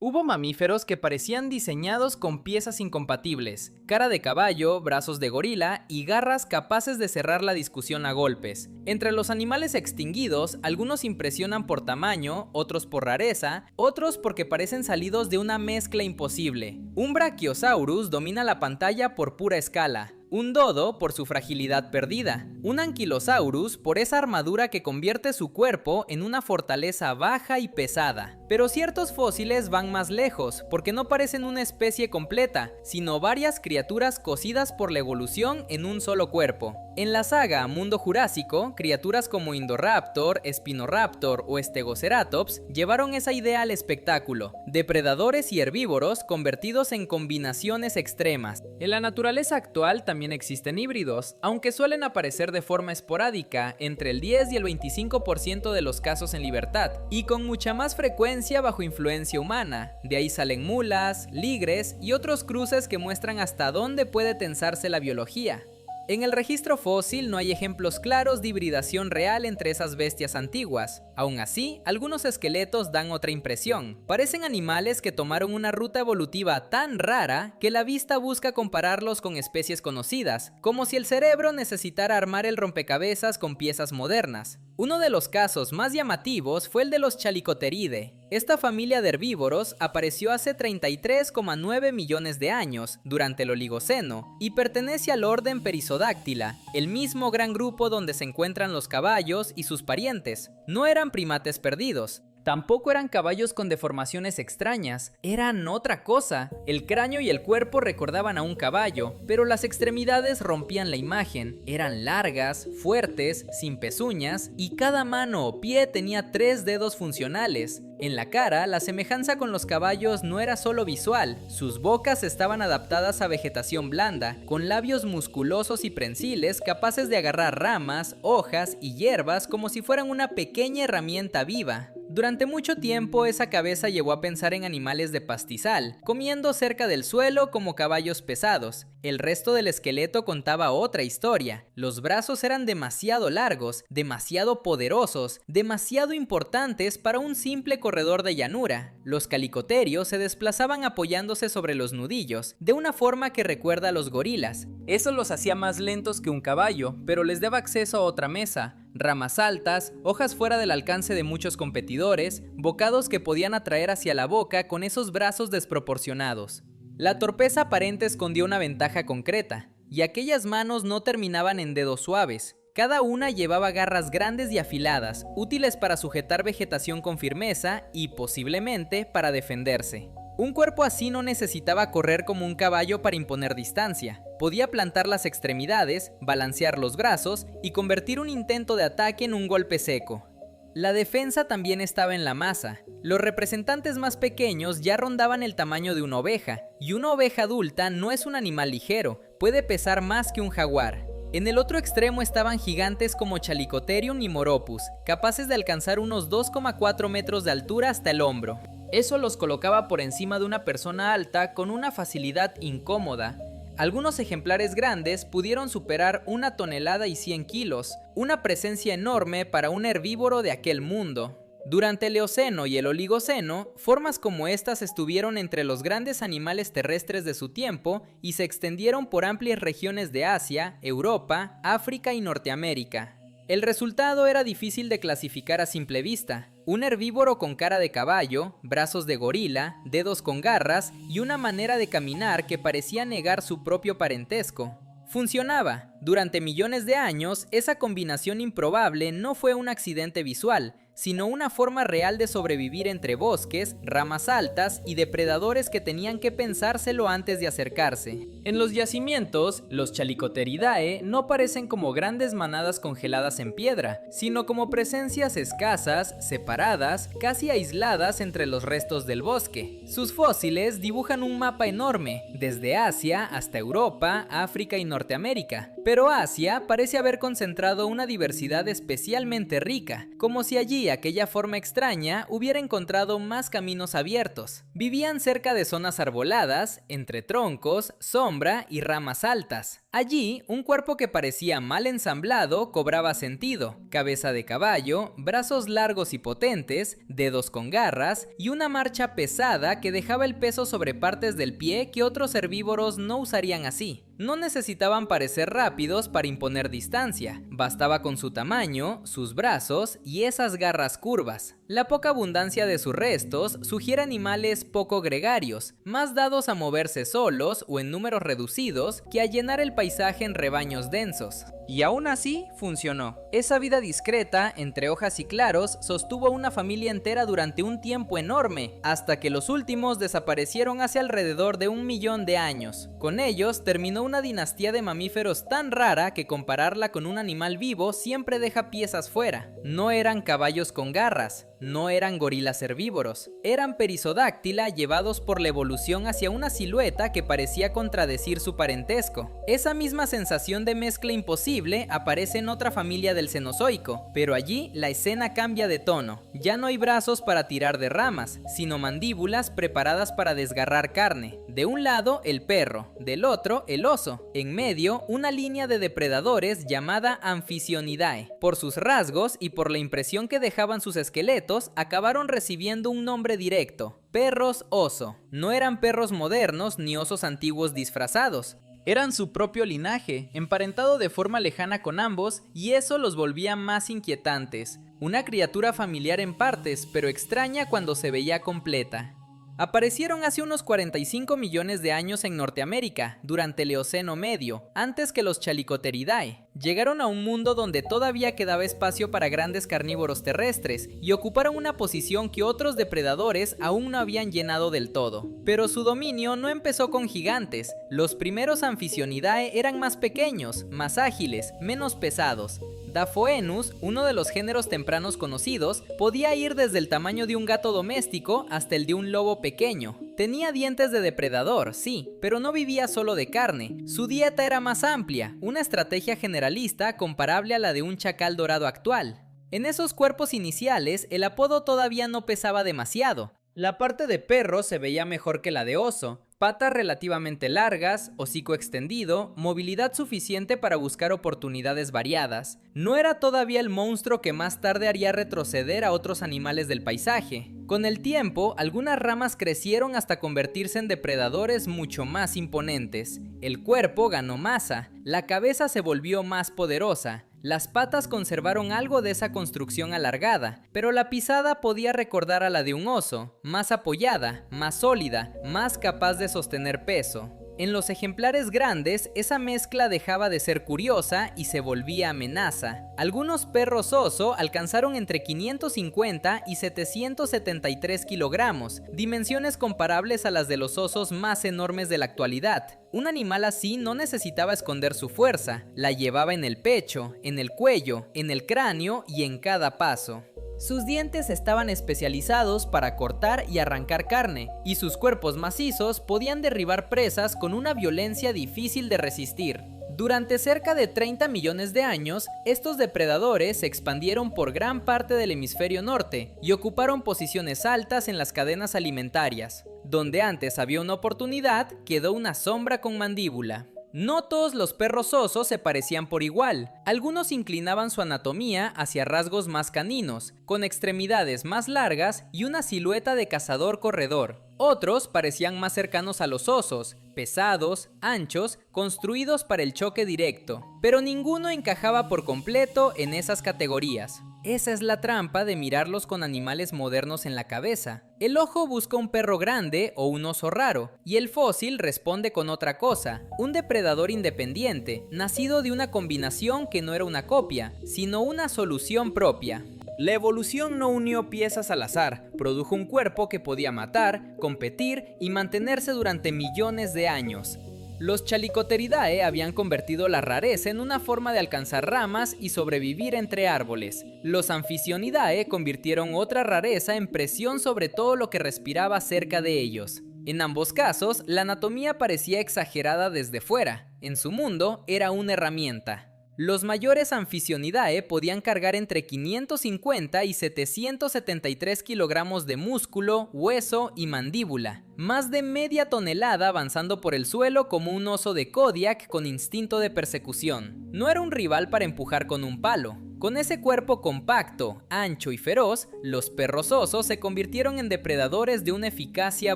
Hubo mamíferos que parecían diseñados con piezas incompatibles, cara de caballo, brazos de gorila y garras capaces de cerrar la discusión a golpes. Entre los animales extinguidos, algunos impresionan por tamaño, otros por rareza, otros porque parecen salidos de una mezcla imposible. Un Brachiosaurus domina la pantalla por pura escala. Un dodo por su fragilidad perdida, un Ankylosaurus por esa armadura que convierte su cuerpo en una fortaleza baja y pesada. Pero ciertos fósiles van más lejos, porque no parecen una especie completa, sino varias criaturas cosidas por la evolución en un solo cuerpo. En la saga Mundo Jurásico, criaturas como Indoraptor, Spinoraptor o Stegoceratops llevaron esa idea al espectáculo, depredadores y herbívoros convertidos en combinaciones extremas. En la naturaleza actual también existen híbridos, aunque suelen aparecer de forma esporádica, entre el 10 y el 25% de los casos en libertad, y con mucha más frecuencia bajo influencia humana. De ahí salen mulas, ligres y otros cruces que muestran hasta dónde puede tensarse la biología. En el registro fósil no hay ejemplos claros de hibridación real entre esas bestias antiguas. Aún así, algunos esqueletos dan otra impresión. Parecen animales que tomaron una ruta evolutiva tan rara que la vista busca compararlos con especies conocidas, como si el cerebro necesitara armar el rompecabezas con piezas modernas. Uno de los casos más llamativos fue el de los Chalicotheridae. Esta familia de herbívoros apareció hace 33,9 millones de años, durante el Oligoceno, y pertenece al orden Perissodactyla, el mismo gran grupo donde se encuentran los caballos y sus parientes. No eran primates perdidos. Tampoco eran caballos con deformaciones extrañas, eran otra cosa. El cráneo y el cuerpo recordaban a un caballo, pero las extremidades rompían la imagen. Eran largas, fuertes, sin pezuñas, y cada mano o pie tenía 3 dedos funcionales. En la cara, la semejanza con los caballos no era solo visual, sus bocas estaban adaptadas a vegetación blanda, con labios musculosos y prensiles capaces de agarrar ramas, hojas y hierbas como si fueran una pequeña herramienta viva. Durante mucho tiempo esa cabeza llevó a pensar en animales de pastizal, comiendo cerca del suelo como caballos pesados. El resto del esqueleto contaba otra historia. Los brazos eran demasiado largos, demasiado poderosos, demasiado importantes para un simple corredor de llanura. Los calicoterios se desplazaban apoyándose sobre los nudillos, de una forma que recuerda a los gorilas. Eso los hacía más lentos que un caballo, pero les daba acceso a otra mesa, ramas altas, hojas fuera del alcance de muchos competidores, bocados que podían atraer hacia la boca con esos brazos desproporcionados. La torpeza aparente escondía una ventaja concreta, y aquellas manos no terminaban en dedos suaves. Cada una llevaba garras grandes y afiladas, útiles para sujetar vegetación con firmeza y, posiblemente, para defenderse. Un cuerpo así no necesitaba correr como un caballo para imponer distancia. Podía plantar las extremidades, balancear los brazos y convertir un intento de ataque en un golpe seco. La defensa también estaba en la masa. Los representantes más pequeños ya rondaban el tamaño de una oveja, y una oveja adulta no es un animal ligero, puede pesar más que un jaguar. En el otro extremo estaban gigantes como Chalicotherium y Moropus, capaces de alcanzar unos 2,4 metros de altura hasta el hombro. Eso los colocaba por encima de una persona alta con una facilidad incómoda. Algunos ejemplares grandes pudieron superar 1 tonelada y 100 kilos, una presencia enorme para un herbívoro de aquel mundo. Durante el Eoceno y el Oligoceno, formas como estas estuvieron entre los grandes animales terrestres de su tiempo y se extendieron por amplias regiones de Asia, Europa, África y Norteamérica. El resultado era difícil de clasificar a simple vista. Un herbívoro con cara de caballo, brazos de gorila, dedos con garras y una manera de caminar que parecía negar su propio parentesco. Funcionaba. Durante millones de años, esa combinación improbable no fue un accidente visual, sino una forma real de sobrevivir entre bosques, ramas altas y depredadores que tenían que pensárselo antes de acercarse. En los yacimientos, los Chalicotheridae no parecen como grandes manadas congeladas en piedra, sino como presencias escasas, separadas, casi aisladas entre los restos del bosque. Sus fósiles dibujan un mapa enorme, desde Asia hasta Europa, África y Norteamérica. Pero Asia parece haber concentrado una diversidad especialmente rica, como si allí aquella forma extraña hubiera encontrado más caminos abiertos. Vivían cerca de zonas arboladas, entre troncos, sombra y ramas altas. Allí, un cuerpo que parecía mal ensamblado cobraba sentido: cabeza de caballo, brazos largos y potentes, dedos con garras y una marcha pesada que dejaba el peso sobre partes del pie que otros herbívoros no usarían así. No necesitaban parecer rápidos para imponer distancia, bastaba con su tamaño, sus brazos y esas garras curvas. La poca abundancia de sus restos sugiere animales poco gregarios, más dados a moverse solos o en números reducidos que a llenar el paisaje en rebaños densos. Y aún así, funcionó. Esa vida discreta, entre hojas y claros, sostuvo a una familia entera durante un tiempo enorme, hasta que los últimos desaparecieron hace alrededor de 1.000.000 de años. Con ellos terminó una dinastía de mamíferos tan rara que compararla con un animal vivo siempre deja piezas fuera. No eran caballos con garras, no eran gorilas herbívoros, eran perisodáctila llevados por la evolución hacia una silueta que parecía contradecir su parentesco. Esa misma sensación de mezcla imposible aparece en otra familia del Cenozoico, pero allí la escena cambia de tono. Ya no hay brazos para tirar de ramas, sino mandíbulas preparadas para desgarrar carne. De un lado el perro, del otro el oso, en medio una línea de depredadores llamada Amphisyonidae. Por sus rasgos y por la impresión que dejaban sus esqueletos, acabaron recibiendo un nombre directo: perros oso. No eran perros modernos ni osos antiguos disfrazados. Eran su propio linaje, emparentado de forma lejana con ambos, y eso los volvía más inquietantes. Una criatura familiar en partes, pero extraña cuando se veía completa. Aparecieron hace unos 45 millones de años en Norteamérica, durante el Eoceno Medio, antes que los Chalicotheridae. Llegaron a un mundo donde todavía quedaba espacio para grandes carnívoros terrestres y ocuparon una posición que otros depredadores aún no habían llenado del todo. Pero su dominio no empezó con gigantes. Los primeros Amphisyonidae eran más pequeños, más ágiles, menos pesados. Daphoenus, uno de los géneros tempranos conocidos, podía ir desde el tamaño de un gato doméstico hasta el de un lobo pequeño. Tenía dientes de depredador, sí, pero no vivía solo de carne. Su dieta era más amplia, una estrategia generalista comparable a la de un chacal dorado actual. En esos cuerpos iniciales, el apodo todavía no pesaba demasiado. La parte de perro se veía mejor que la de oso. Patas relativamente largas, hocico extendido, movilidad suficiente para buscar oportunidades variadas. No era todavía el monstruo que más tarde haría retroceder a otros animales del paisaje. Con el tiempo, algunas ramas crecieron hasta convertirse en depredadores mucho más imponentes. El cuerpo ganó masa, la cabeza se volvió más poderosa. Las patas conservaron algo de esa construcción alargada, pero la pisada podía recordar a la de un oso, más apoyada, más sólida, más capaz de sostener peso. En los ejemplares grandes, esa mezcla dejaba de ser curiosa y se volvía amenaza. Algunos perros oso alcanzaron entre 550 y 773 kilogramos, dimensiones comparables a las de los osos más enormes de la actualidad. Un animal así no necesitaba esconder su fuerza, la llevaba en el pecho, en el cuello, en el cráneo y en cada paso. Sus dientes estaban especializados para cortar y arrancar carne, y sus cuerpos macizos podían derribar presas con una violencia difícil de resistir. Durante cerca de 30 millones de años, estos depredadores se expandieron por gran parte del hemisferio norte y ocuparon posiciones altas en las cadenas alimentarias. Donde antes había una oportunidad, quedó una sombra con mandíbula. No todos los perros osos se parecían por igual. Algunos inclinaban su anatomía hacia rasgos más caninos, con extremidades más largas y una silueta de cazador-corredor. Otros parecían más cercanos a los osos, pesados, anchos, construidos para el choque directo. Pero ninguno encajaba por completo en esas categorías. Esa es la trampa de mirarlos con animales modernos en la cabeza. El ojo busca un perro grande o un oso raro, y el fósil responde con otra cosa, un depredador independiente, nacido de una combinación que no era una copia, sino una solución propia. La evolución no unió piezas al azar, produjo un cuerpo que podía matar, competir y mantenerse durante millones de años. Los Chalicotheridae habían convertido la rareza en una forma de alcanzar ramas y sobrevivir entre árboles. Los Amphisyonidae convirtieron otra rareza en presión sobre todo lo que respiraba cerca de ellos. En ambos casos, la anatomía parecía exagerada desde fuera. En su mundo era una herramienta. Los mayores Amphissionidae podían cargar entre 550 y 773 kilogramos de músculo, hueso y mandíbula, más de media tonelada avanzando por el suelo como un oso de Kodiak con instinto de persecución. No era un rival para empujar con un palo. Con ese cuerpo compacto, ancho y feroz, los perros osos se convirtieron en depredadores de una eficacia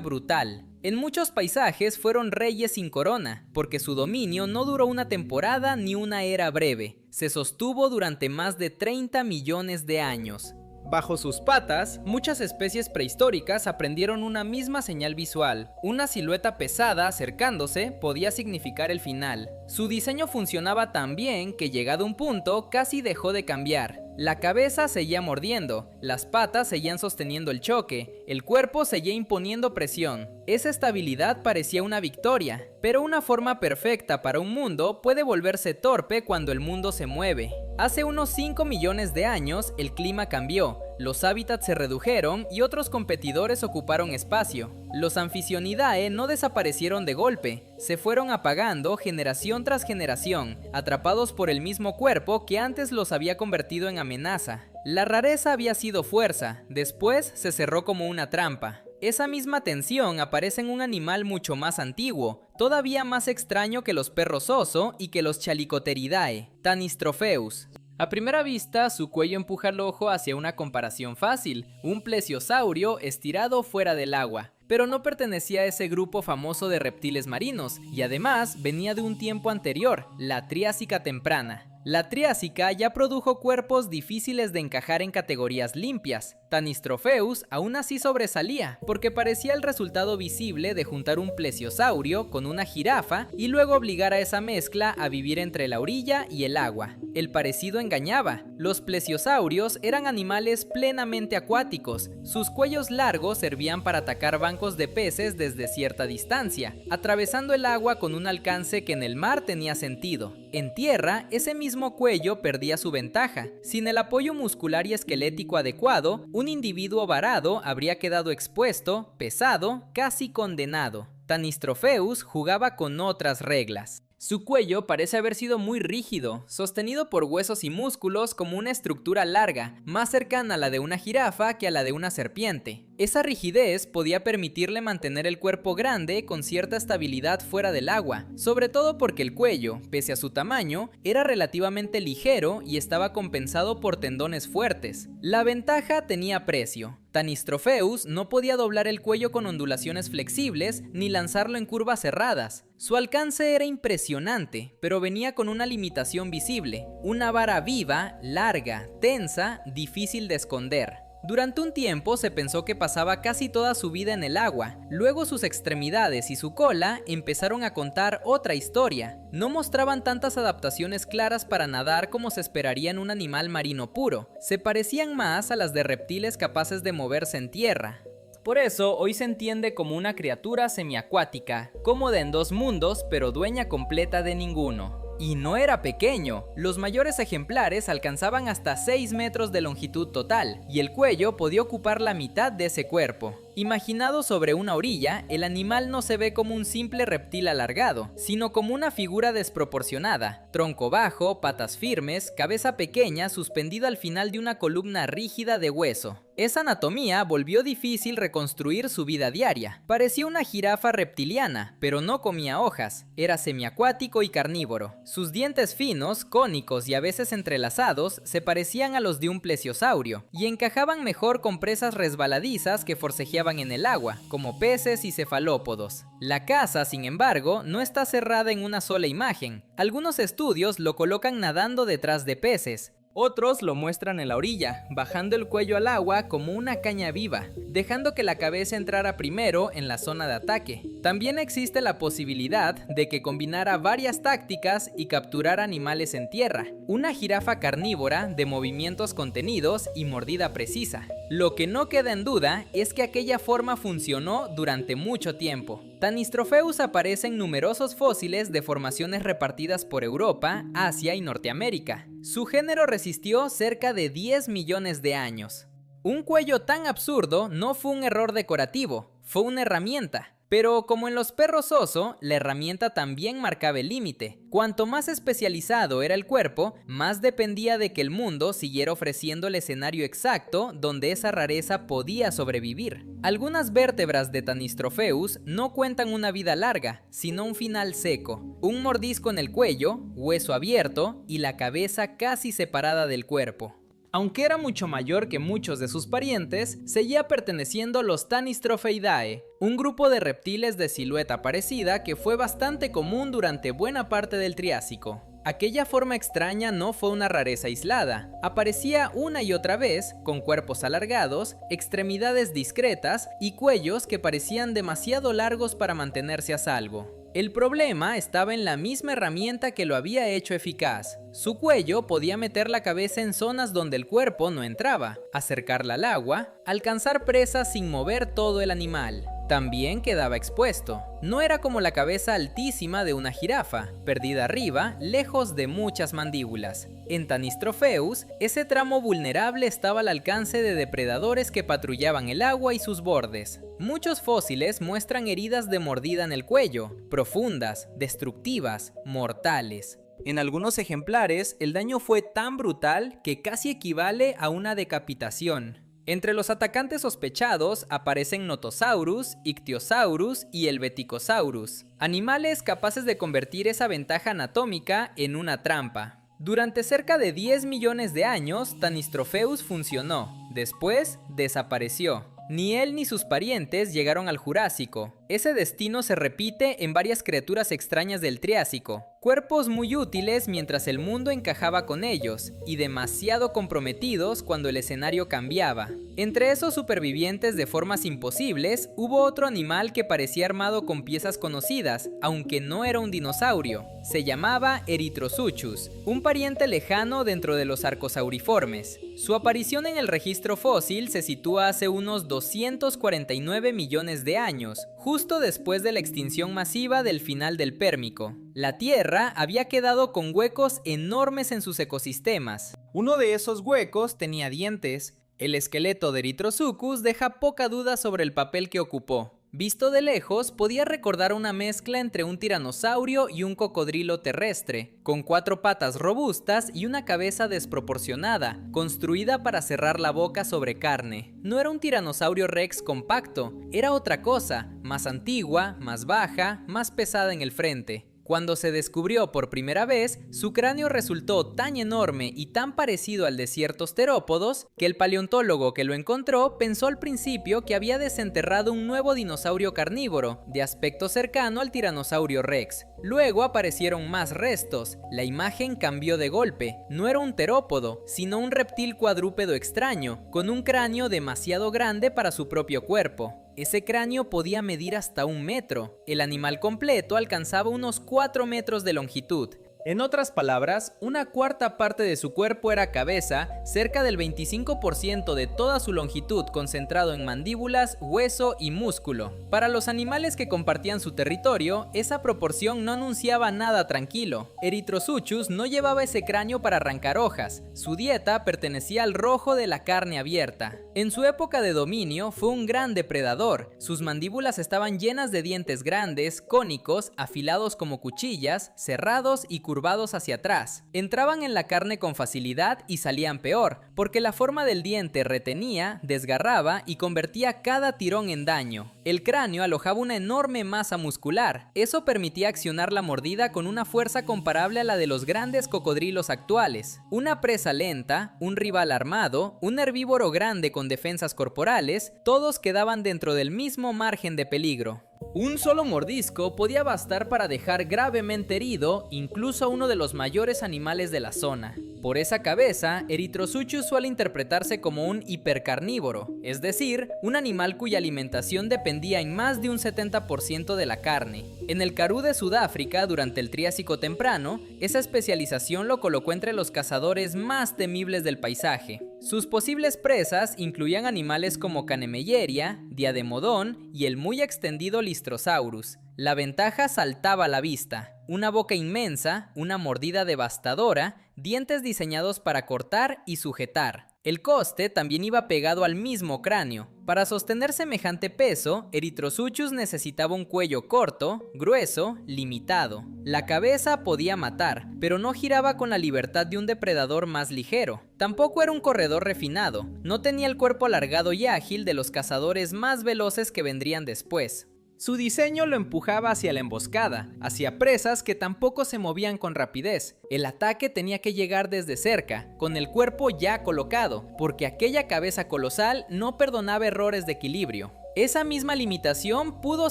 brutal. En muchos paisajes fueron reyes sin corona, porque su dominio no duró una temporada ni una era breve, se sostuvo durante más de 30 millones de años. Bajo sus patas, muchas especies prehistóricas aprendieron una misma señal visual. Una silueta pesada acercándose podía significar el final. Su diseño funcionaba tan bien que llegado un punto casi dejó de cambiar. La cabeza seguía mordiendo, las patas seguían sosteniendo el choque, el cuerpo seguía imponiendo presión. Esa estabilidad parecía una victoria, pero una forma perfecta para un mundo puede volverse torpe cuando el mundo se mueve. Hace unos 5 millones de años el clima cambió, los hábitats se redujeron y otros competidores ocuparon espacio. Los Amphissionidae no desaparecieron de golpe, se fueron apagando generación tras generación, atrapados por el mismo cuerpo que antes los había convertido en amenaza. La rareza había sido fuerza, después se cerró como una trampa. Esa misma tensión aparece en un animal mucho más antiguo, todavía más extraño que los perros oso y que los Chalicotheridae, Tanystropheus. A primera vista, su cuello empuja al ojo hacia una comparación fácil, un plesiosaurio estirado fuera del agua. Pero no pertenecía a ese grupo famoso de reptiles marinos, y además venía de un tiempo anterior, la Triásica temprana. La Triásica ya produjo cuerpos difíciles de encajar en categorías limpias. Tanystropheus aún así sobresalía, porque parecía el resultado visible de juntar un plesiosaurio con una jirafa y luego obligar a esa mezcla a vivir entre la orilla y el agua. El parecido engañaba. Los plesiosaurios eran animales plenamente acuáticos. Sus cuellos largos servían para atacar bancos de peces desde cierta distancia, atravesando el agua con un alcance que en el mar tenía sentido. En tierra, ese mismo cuello perdía su ventaja. Sin el apoyo muscular y esquelético adecuado, un individuo varado habría quedado expuesto, pesado, casi condenado. Tanystropheus jugaba con otras reglas. Su cuello parece haber sido muy rígido, sostenido por huesos y músculos como una estructura larga, más cercana a la de una jirafa que a la de una serpiente. Esa rigidez podía permitirle mantener el cuerpo grande con cierta estabilidad fuera del agua, sobre todo porque el cuello, pese a su tamaño, era relativamente ligero y estaba compensado por tendones fuertes. La ventaja tenía precio. Tanystropheus no podía doblar el cuello con ondulaciones flexibles ni lanzarlo en curvas cerradas. Su alcance era impresionante, pero venía con una limitación visible, una vara viva, larga, tensa, difícil de esconder. Durante un tiempo se pensó que pasaba casi toda su vida en el agua, luego sus extremidades y su cola empezaron a contar otra historia. No mostraban tantas adaptaciones claras para nadar como se esperaría en un animal marino puro, se parecían más a las de reptiles capaces de moverse en tierra. Por eso hoy se entiende como una criatura semiacuática, cómoda en dos mundos pero dueña completa de ninguno. Y no era pequeño, los mayores ejemplares alcanzaban hasta 6 metros de longitud total, y el cuello podía ocupar la mitad de ese cuerpo. Imaginado sobre una orilla, el animal no se ve como un simple reptil alargado, sino como una figura desproporcionada, tronco bajo, patas firmes, cabeza pequeña suspendida al final de una columna rígida de hueso. Esa anatomía volvió difícil reconstruir su vida diaria. Parecía una jirafa reptiliana, pero no comía hojas, era semiacuático y carnívoro. Sus dientes finos, cónicos y a veces entrelazados se parecían a los de un plesiosaurio, y encajaban mejor con presas resbaladizas que forcejeaban en el agua, como peces y cefalópodos. La caza, sin embargo, no está cerrada en una sola imagen. Algunos estudios lo colocan nadando detrás de peces. Otros lo muestran en la orilla, bajando el cuello al agua como una caña viva, dejando que la cabeza entrara primero en la zona de ataque. También existe la posibilidad de que combinara varias tácticas y capturara animales en tierra. Una jirafa carnívora de movimientos contenidos y mordida precisa. Lo que no queda en duda es que aquella forma funcionó durante mucho tiempo. Tanystropheus aparece en numerosos fósiles de formaciones repartidas por Europa, Asia y Norteamérica. Su género resistió cerca de 10 millones de años. Un cuello tan absurdo no fue un error decorativo, fue una herramienta. Pero como en los perros oso, la herramienta también marcaba el límite. Cuanto más especializado era el cuerpo, más dependía de que el mundo siguiera ofreciendo el escenario exacto donde esa rareza podía sobrevivir. Algunas vértebras de Tanystropheus no cuentan una vida larga, sino un final seco. Un mordisco en el cuello, hueso abierto y la cabeza casi separada del cuerpo. Aunque era mucho mayor que muchos de sus parientes, seguía perteneciendo a los Tanistopheidae, un grupo de reptiles de silueta parecida que fue bastante común durante buena parte del Triásico. Aquella forma extraña no fue una rareza aislada, aparecía una y otra vez, con cuerpos alargados, extremidades discretas y cuellos que parecían demasiado largos para mantenerse a salvo. El problema estaba en la misma herramienta que lo había hecho eficaz. Su cuello podía meter la cabeza en zonas donde el cuerpo no entraba, acercarla al agua, alcanzar presas sin mover todo el animal. También quedaba expuesto. No era como la cabeza altísima de una jirafa, perdida arriba, lejos de muchas mandíbulas. En Tanystropheus, ese tramo vulnerable estaba al alcance de depredadores que patrullaban el agua y sus bordes. Muchos fósiles muestran heridas de mordida en el cuello, profundas, destructivas, mortales. En algunos ejemplares, el daño fue tan brutal que casi equivale a una decapitación. Entre los atacantes sospechados aparecen Notosaurus, Ichthyosaurus y el Beticosaurus, animales capaces de convertir esa ventaja anatómica en una trampa. Durante cerca de 10 millones de años, Tanystropheus funcionó, después desapareció. Ni él ni sus parientes llegaron al Jurásico. Ese destino se repite en varias criaturas extrañas del Triásico. Cuerpos muy útiles mientras el mundo encajaba con ellos, y demasiado comprometidos cuando el escenario cambiaba. Entre esos supervivientes de formas imposibles, hubo otro animal que parecía armado con piezas conocidas, aunque no era un dinosaurio. Se llamaba Erythrosuchus, un pariente lejano dentro de los arcosauriformes. Su aparición en el registro fósil se sitúa hace unos 249 millones de años, justo después de la extinción masiva del final del Pérmico. La Tierra había quedado con huecos enormes en sus ecosistemas. Uno de esos huecos tenía dientes. El esqueleto de Erythrosuchus deja poca duda sobre el papel que ocupó. Visto de lejos, podía recordar una mezcla entre un tiranosaurio y un cocodrilo terrestre, con 4 patas robustas y una cabeza desproporcionada, construida para cerrar la boca sobre carne. No era un tiranosaurio rex compacto, era otra cosa, más antigua, más baja, más pesada en el frente. Cuando se descubrió por primera vez, su cráneo resultó tan enorme y tan parecido al de ciertos terópodos que el paleontólogo que lo encontró pensó al principio que había desenterrado un nuevo dinosaurio carnívoro, de aspecto cercano al tiranosaurio rex. Luego aparecieron más restos, la imagen cambió de golpe, no era un terópodo, sino un reptil cuadrúpedo extraño, con un cráneo demasiado grande para su propio cuerpo. Ese cráneo podía medir hasta 1 metro. El animal completo alcanzaba unos 4 metros de longitud. En otras palabras, una cuarta parte de su cuerpo era cabeza, cerca del 25% de toda su longitud concentrado en mandíbulas, hueso y músculo. Para los animales que compartían su territorio, esa proporción no anunciaba nada tranquilo. Erythrosuchus no llevaba ese cráneo para arrancar hojas, su dieta pertenecía al rojo de la carne abierta. En su época de dominio fue un gran depredador, sus mandíbulas estaban llenas de dientes grandes, cónicos, afilados como cuchillas, cerrados y curvados hacia atrás. Entraban en la carne con facilidad y salían peor, porque la forma del diente retenía, desgarraba y convertía cada tirón en daño. El cráneo alojaba una enorme masa muscular. Eso permitía accionar la mordida con una fuerza comparable a la de los grandes cocodrilos actuales. Una presa lenta, un rival armado, un herbívoro grande con defensas corporales, todos quedaban dentro del mismo margen de peligro. Un solo mordisco podía bastar para dejar gravemente herido incluso a uno de los mayores animales de la zona. Por esa cabeza, Erythrosuchus suele interpretarse como un hipercarnívoro, es decir, un animal cuya alimentación dependía en más de un 70% de la carne. En el Karoo de Sudáfrica, durante el Triásico temprano, esa especialización lo colocó entre los cazadores más temibles del paisaje. Sus posibles presas incluían animales como Canemelleria, Diademodon y el muy extendido Lystrosaurus. La ventaja saltaba a la vista: una boca inmensa, una mordida devastadora, dientes diseñados para cortar y sujetar. El coste también iba pegado al mismo cráneo. Para sostener semejante peso, Erythrosuchus necesitaba un cuello corto, grueso, limitado. La cabeza podía matar, pero no giraba con la libertad de un depredador más ligero. Tampoco era un corredor refinado, no tenía el cuerpo alargado y ágil de los cazadores más veloces que vendrían después. Su diseño lo empujaba hacia la emboscada, hacia presas que tampoco se movían con rapidez. El ataque tenía que llegar desde cerca, con el cuerpo ya colocado, porque aquella cabeza colosal no perdonaba errores de equilibrio. Esa misma limitación pudo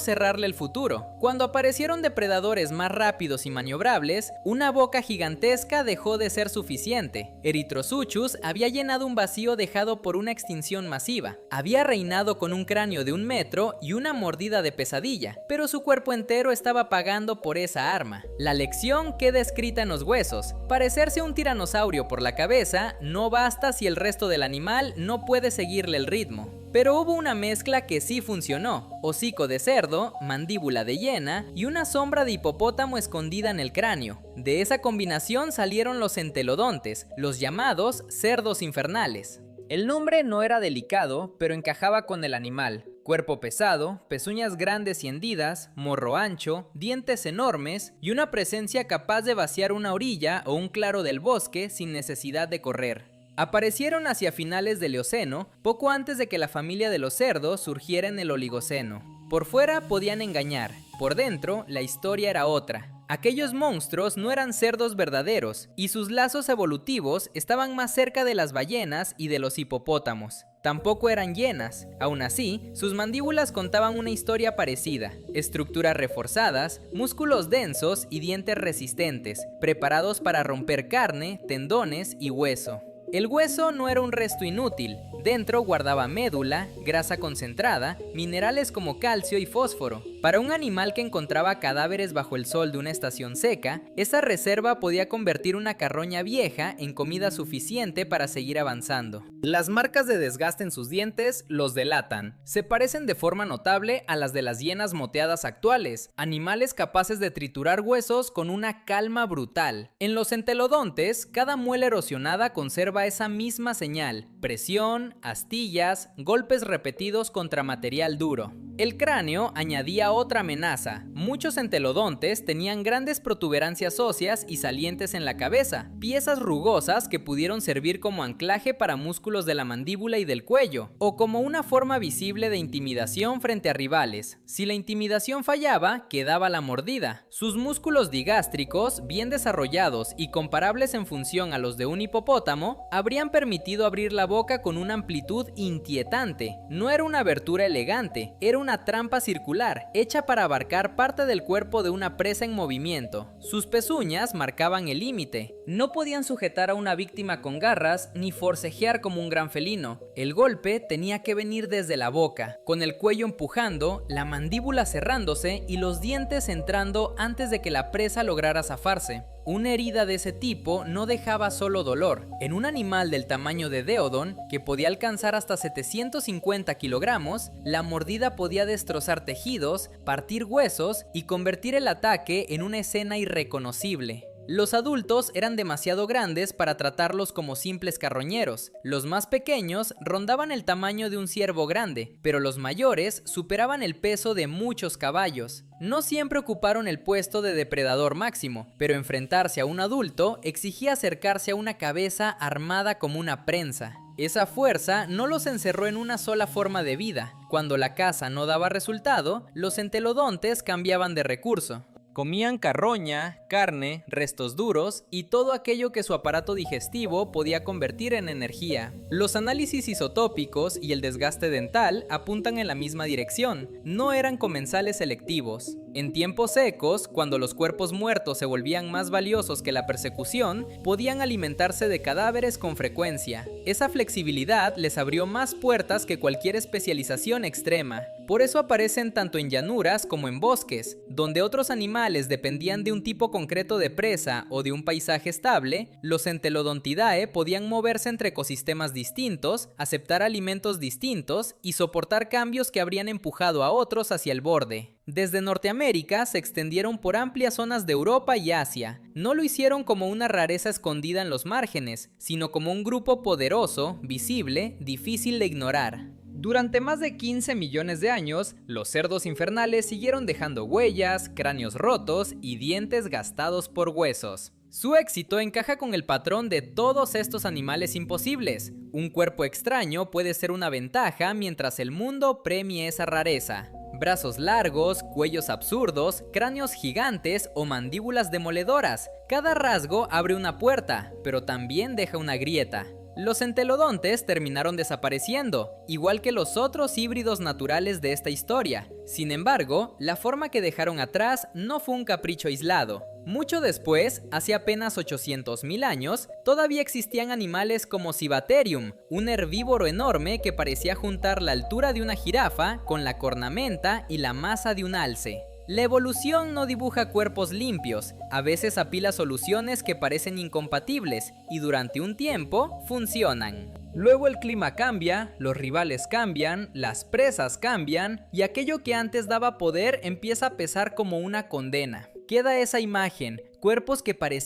cerrarle el futuro. Cuando aparecieron depredadores más rápidos y maniobrables, una boca gigantesca dejó de ser suficiente. Erythrosuchus había llenado un vacío dejado por una extinción masiva. Había reinado con un cráneo de 1 metro y una mordida de pesadilla, pero su cuerpo entero estaba pagando por esa arma. La lección queda escrita en los huesos. Parecerse a un tiranosaurio por la cabeza no basta si el resto del animal no puede seguirle el ritmo. Pero hubo una mezcla que sí funcionó: hocico de cerdo, mandíbula de hiena y una sombra de hipopótamo escondida en el cráneo. De esa combinación salieron los entelodontes, los llamados cerdos infernales. El nombre no era delicado, pero encajaba con el animal. Cuerpo pesado, pezuñas grandes y hendidas, morro ancho, dientes enormes y una presencia capaz de vaciar una orilla o un claro del bosque sin necesidad de correr. Aparecieron hacia finales del Eoceno, poco antes de que la familia de los cerdos surgiera en el Oligoceno. Por fuera podían engañar, por dentro la historia era otra. Aquellos monstruos no eran cerdos verdaderos, y sus lazos evolutivos estaban más cerca de las ballenas y de los hipopótamos. Tampoco eran hienas. Aún así, sus mandíbulas contaban una historia parecida: estructuras reforzadas, músculos densos y dientes resistentes, preparados para romper carne, tendones y hueso. El hueso no era un resto inútil. Dentro guardaba médula, grasa concentrada, minerales como calcio y fósforo. Para un animal que encontraba cadáveres bajo el sol de una estación seca, esa reserva podía convertir una carroña vieja en comida suficiente para seguir avanzando. Las marcas de desgaste en sus dientes los delatan. Se parecen de forma notable a las de las hienas moteadas actuales, animales capaces de triturar huesos con una calma brutal. En los entelodontes, cada muela erosionada conserva esa misma señal: presión, astillas, golpes repetidos contra material duro. El cráneo añadía otra amenaza. Muchos entelodontes tenían grandes protuberancias óseas y salientes en la cabeza, piezas rugosas que pudieron servir como anclaje para músculos de la mandíbula y del cuello, o como una forma visible de intimidación frente a rivales. Si la intimidación fallaba, quedaba la mordida. Sus músculos digástricos, bien desarrollados y comparables en función a los de un hipopótamo, habrían permitido abrir la boca con una amplitud inquietante. No era una abertura elegante, era una trampa circular, hecha para abarcar parte del cuerpo de una presa en movimiento. Sus pezuñas marcaban el límite. No podían sujetar a una víctima con garras ni forcejear como un gran felino. El golpe tenía que venir desde la boca, con el cuello empujando, la mandíbula cerrándose y los dientes entrando antes de que la presa lograra zafarse. Una herida de ese tipo no dejaba solo dolor. En un animal del tamaño de Deodon, que podía alcanzar hasta 750 kilogramos, la mordida podía destrozar tejidos, partir huesos y convertir el ataque en una escena irreconocible. Los adultos eran demasiado grandes para tratarlos como simples carroñeros. Los más pequeños rondaban el tamaño de un ciervo grande, pero los mayores superaban el peso de muchos caballos. No siempre ocuparon el puesto de depredador máximo, pero enfrentarse a un adulto exigía acercarse a una cabeza armada como una prensa. Esa fuerza no los encerró en una sola forma de vida. Cuando la caza no daba resultado, los entelodontes cambiaban de recurso. Comían carroña, carne, restos duros y todo aquello que su aparato digestivo podía convertir en energía. Los análisis isotópicos y el desgaste dental apuntan en la misma dirección. No eran comensales selectivos. En tiempos secos, cuando los cuerpos muertos se volvían más valiosos que la persecución, podían alimentarse de cadáveres con frecuencia. Esa flexibilidad les abrió más puertas que cualquier especialización extrema. Por eso aparecen tanto en llanuras como en bosques, donde otros animales dependían de un tipo concreto de presa o de un paisaje estable. Los Entelodontidae podían moverse entre ecosistemas distintos, aceptar alimentos distintos y soportar cambios que habrían empujado a otros hacia el borde. Desde Norteamérica se extendieron por amplias zonas de Europa y Asia. No lo hicieron como una rareza escondida en los márgenes, sino como un grupo poderoso, visible, difícil de ignorar. Durante más de 15 millones de años, los cerdos infernales siguieron dejando huellas, cráneos rotos y dientes gastados por huesos. Su éxito encaja con el patrón de todos estos animales imposibles. Un cuerpo extraño puede ser una ventaja mientras el mundo premie esa rareza. Brazos largos, cuellos absurdos, cráneos gigantes o mandíbulas demoledoras. Cada rasgo abre una puerta, pero también deja una grieta. Los entelodontes terminaron desapareciendo, igual que los otros híbridos naturales de esta historia. Sin embargo, la forma que dejaron atrás no fue un capricho aislado. Mucho después, hace apenas 800.000 años, todavía existían animales como Cibaterium, un herbívoro enorme que parecía juntar la altura de una jirafa con la cornamenta y la masa de un alce. La evolución no dibuja cuerpos limpios, a veces apila soluciones que parecen incompatibles y durante un tiempo funcionan. Luego el clima cambia, los rivales cambian, las presas cambian y aquello que antes daba poder empieza a pesar como una condena. Queda esa imagen, cuerpos que parecían